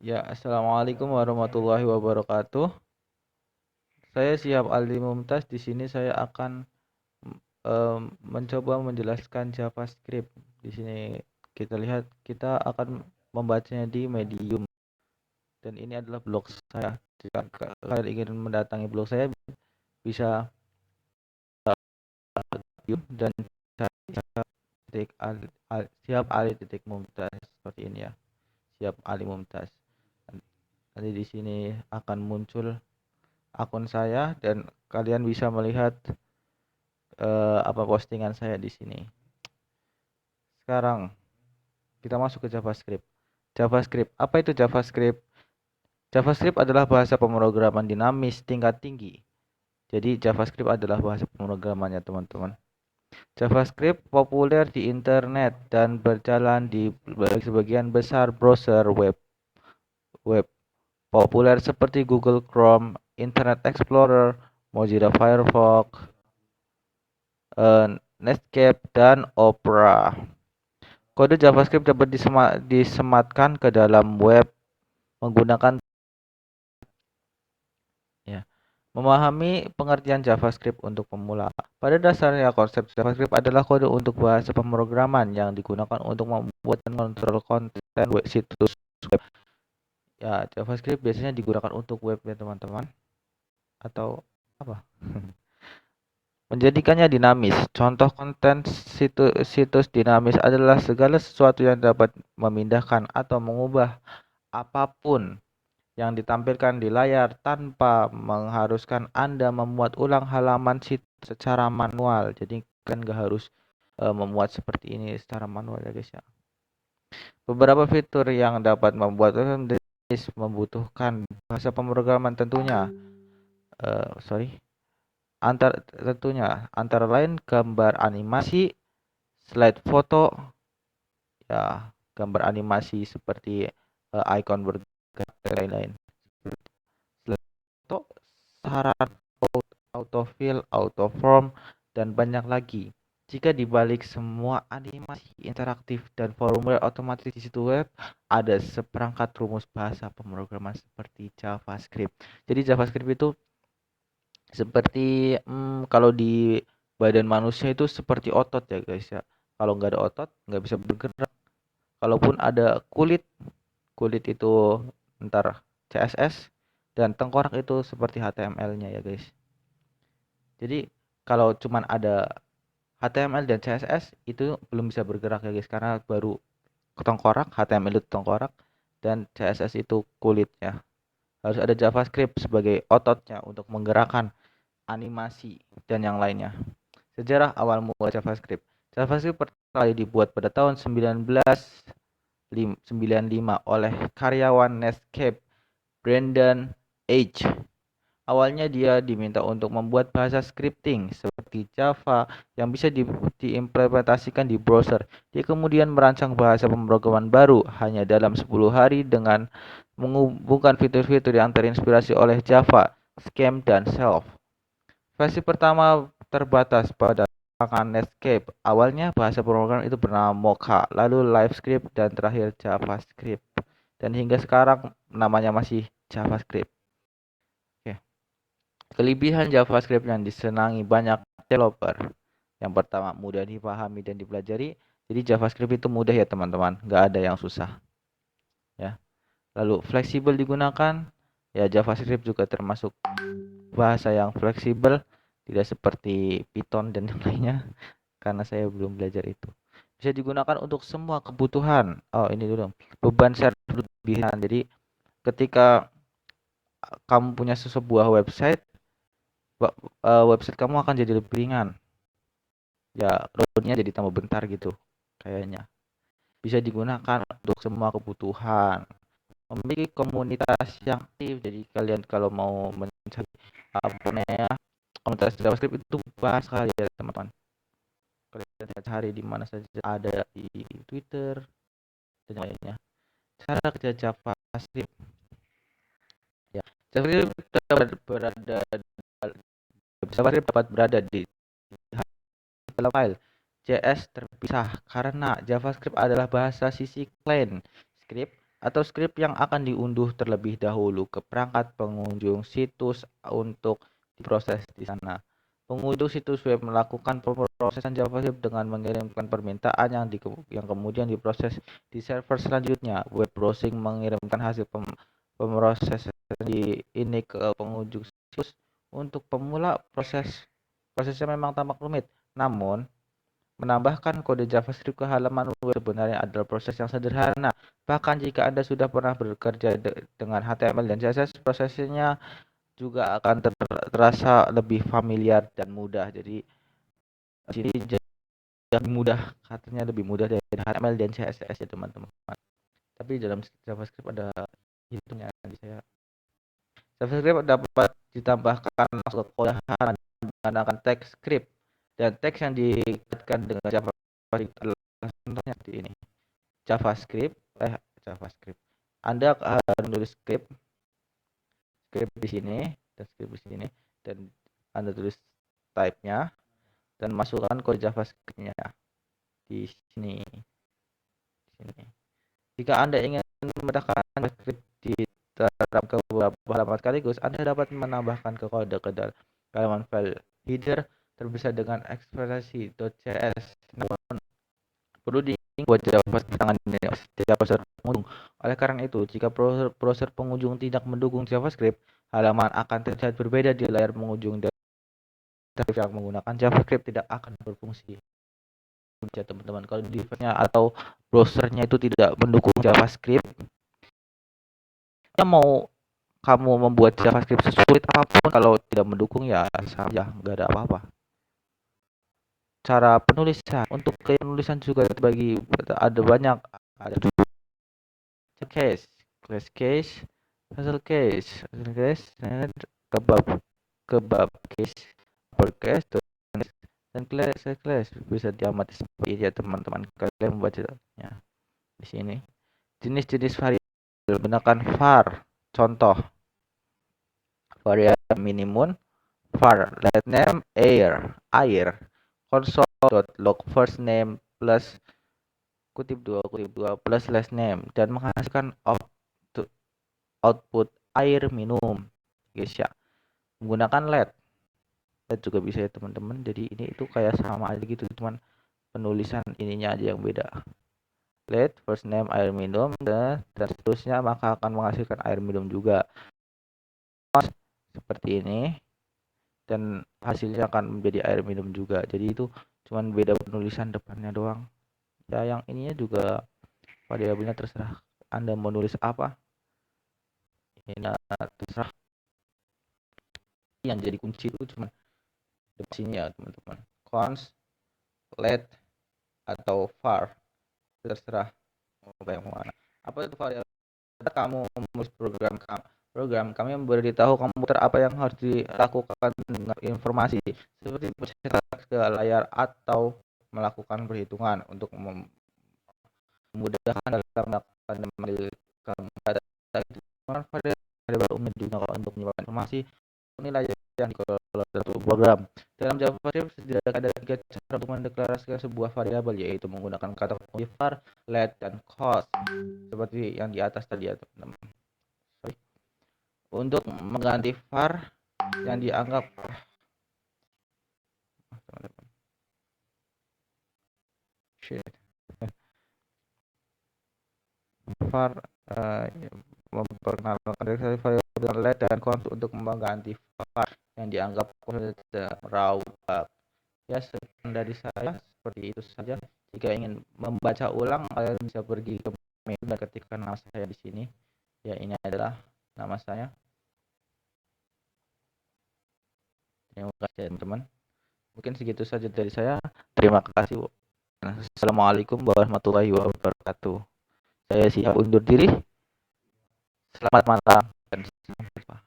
Ya, assalamualaikum warahmatullahi wabarakatuh. Saya Syihab Ali Mumtaz. Di sini saya akan mencoba menjelaskan JavaScript. Di sini kita lihat kita akan membacanya di Medium dan ini adalah blog saya. Jika kalian ingin mendatangi blog saya bisa Medium dan saya Syihab Ali titik Mumtaz seperti ini ya. Syihab Ali Mumtaz. Nanti di sini akan muncul akun saya dan kalian bisa melihat apa postingan saya di sini. Sekarang kita masuk ke JavaScript. JavaScript, apa itu JavaScript? JavaScript adalah bahasa pemrograman dinamis tingkat tinggi. Jadi JavaScript adalah bahasa pemrogramannya teman-teman. JavaScript populer di internet dan berjalan di sebagian besar browser web populer seperti Google Chrome, Internet Explorer, Mozilla Firefox, Netscape, dan Opera. Kode JavaScript dapat disematkan ke dalam web menggunakan ya. Memahami pengertian JavaScript untuk pemula. Pada dasarnya konsep JavaScript adalah kode untuk bahasa pemrograman yang digunakan untuk membuat dan mengontrol konten situs web. Ya, JavaScript biasanya digunakan untuk web ya teman-teman. Atau apa? Menjadikannya dinamis. Contoh konten situs dinamis adalah segala sesuatu yang dapat memindahkan atau mengubah apapun yang ditampilkan di layar tanpa mengharuskan Anda memuat ulang halaman situs secara manual. Jadi kan nggak harus memuat seperti ini secara manual ya guys ya. Beberapa fitur yang dapat membuat membutuhkan bahasa pemrograman tentunya antara lain gambar animasi, slide foto, ya gambar animasi seperti icon bergerak dan lain-lain. Foto, syarat autofill, autoform, dan banyak lagi. Jika dibalik semua animasi interaktif dan formulir otomatis di situ web, ada seperangkat rumus bahasa pemrograman seperti JavaScript. Jadi JavaScript itu seperti kalau di badan manusia itu seperti otot ya guys ya. Kalau nggak ada otot nggak bisa bergerak. Kalaupun ada kulit, kulit itu ntar CSS dan tengkorak itu seperti HTML-nya ya guys. Jadi kalau cuman ada HTML dan CSS itu belum bisa bergerak ya guys karena baru tengkorak, HTML itu tengkorak dan CSS itu kulitnya. Harus ada JavaScript sebagai ototnya untuk menggerakkan animasi dan yang lainnya. Sejarah awal mula JavaScript. JavaScript pertama kali dibuat pada tahun 1995 oleh karyawan Netscape Brendan Eich. Awalnya dia diminta untuk membuat bahasa scripting seperti Java yang bisa diimplementasikan di browser. Dia kemudian merancang bahasa pemrograman baru hanya dalam 10 hari dengan menghubungkan fitur-fitur yang terinspirasi oleh Java, Scheme, dan Self. Versi pertama terbatas pada tangan Netscape. Awalnya bahasa pemrograman itu bernama Mocha, lalu LiveScript, dan terakhir JavaScript. Dan hingga sekarang namanya masih JavaScript. Oke. Kelebihan JavaScript yang disenangi banyak developer. Yang pertama, mudah dipahami dan dipelajari. Jadi JavaScript itu mudah ya teman-teman, nggak ada yang susah. Ya. Lalu fleksibel digunakan. Ya JavaScript juga termasuk bahasa yang fleksibel, tidak seperti Python dan yang lainnya karena saya belum belajar itu. Bisa digunakan untuk semua kebutuhan. Oh, ini dulu. Beban share berlebihan. Jadi ketika kamu punya sebuah website, website kamu akan jadi lebih ringan. Ya, loadnya jadi tambah bentar gitu kayaknya. Bisa digunakan untuk semua kebutuhan. Memiliki komunitas yang aktif. Jadi kalian kalau mau mencari apa namanya komunitas JavaScript itu banyak sekali ya teman-teman. Kalian cari di mana saja, ada di Twitter dan lainnya. Cara kerja JavaScript ya, JavaScript dapat berada di dalam file JS terpisah karena JavaScript adalah bahasa sisi client. Script atau skrip yang akan diunduh terlebih dahulu ke perangkat pengunjung situs untuk diproses di sana. Pengunduh situs web melakukan pemrosesan JavaScript dengan mengirimkan permintaan yang kemudian diproses di server selanjutnya. Web browsing mengirimkan hasil pemrosesan ini ke pengunjung situs. Untuk pemula, prosesnya memang tampak rumit, namun menambahkan kode JavaScript ke halaman web sebenarnya adalah proses yang sederhana. Bahkan jika Anda sudah pernah bekerja dengan HTML dan CSS, prosesnya juga akan terasa lebih familiar dan mudah. Jadi di sini lebih mudah, katanya lebih mudah dari HTML dan CSS ya teman-teman. Tapi dalam JavaScript ada hitungnya di saya. JavaScript dapat ditambahkan masuk ke kode menggunakan teks script, dan teks yang dikaitkan dengan JavaScript adalah contohnya seperti ini. JavaScript Anda menulis script di sini dan script di sini, dan Anda tulis type-nya dan masukkan kode JavaScript-nya di sini. Jika Anda ingin menambahkan JavaScript di dalam ke beberapa halaman sekaligus, Anda dapat menambahkan ke kode ke dalam halaman file header terpisah dengan ekspresi.cs. Namun perlu diingat bahwa JavaScript ditangani setiap browser pengunjung. Oleh karena itu, jika browser pengunjung tidak mendukung JavaScript, halaman akan terlihat berbeda di layar pengunjung dan yang menggunakan JavaScript tidak akan berfungsi. Ya teman-teman, kalau device-nya atau browsernya itu tidak mendukung JavaScript, ya mau kamu membuat JavaScript sesulit apapun, kalau tidak mendukung ya saja, nggak ada apa-apa. Cara penulisan, untuk penulisan juga terbagi ada banyak, ada case, class case, hasil case, kebab case, upper case, dan class bisa diamati seperti ini ya teman-teman. Kalian membacanya di sini. Jenis-jenis variabel menggunakan var. Contoh, variabel minimum var let name air console.log first name plus kutip 2 plus last name dan menghasilkan output air minum, guys ya. Menggunakan let juga bisa ya teman-teman. Jadi ini itu kayak sama aja gitu, cuman penulisan ininya aja yang beda. Let first name air minum dan seterusnya, maka akan menghasilkan air minum juga seperti ini, dan hasilnya akan menjadi air minum juga. Jadi itu cuman beda penulisan depannya doang ya. Yang ininya juga variabelnya terserah Anda mau nulis apa, ini terserah. Yang jadi kunci itu cuma depannya ya teman-teman, const let atau var, terserah mau yang mana. Apa itu variabel? Kamu menulis program kami memberitahu komputer apa yang harus dilakukan dengan informasi seperti mencetak ke layar atau melakukan perhitungan. Untuk memudahkan dalam melakukan data itu, variabel umum juga untuk menyimpan informasi nilai yang dikelola satu program. Dalam JavaScript ada 3 cara untuk mendeklarasikan sebuah variabel, yaitu menggunakan kata kunci var, let, dan cost seperti yang di atas tadi ya teman-teman. Untuk mengganti var yang dianggap var memperkenalkan variabel let dan const untuk mengganti var yang dianggap raw. Ya, sekian dari saya, seperti itu saja. Jika ingin membaca ulang, kalian bisa pergi ke mail dan ketikkan nama saya di sini. Ya, ini adalah nama saya. Terima kasih teman-teman. Mungkin segitu saja dari saya. Terima kasih. Assalamualaikum warahmatullahi wabarakatuh. Saya siap undur diri. Selamat malam dan sampai jumpa.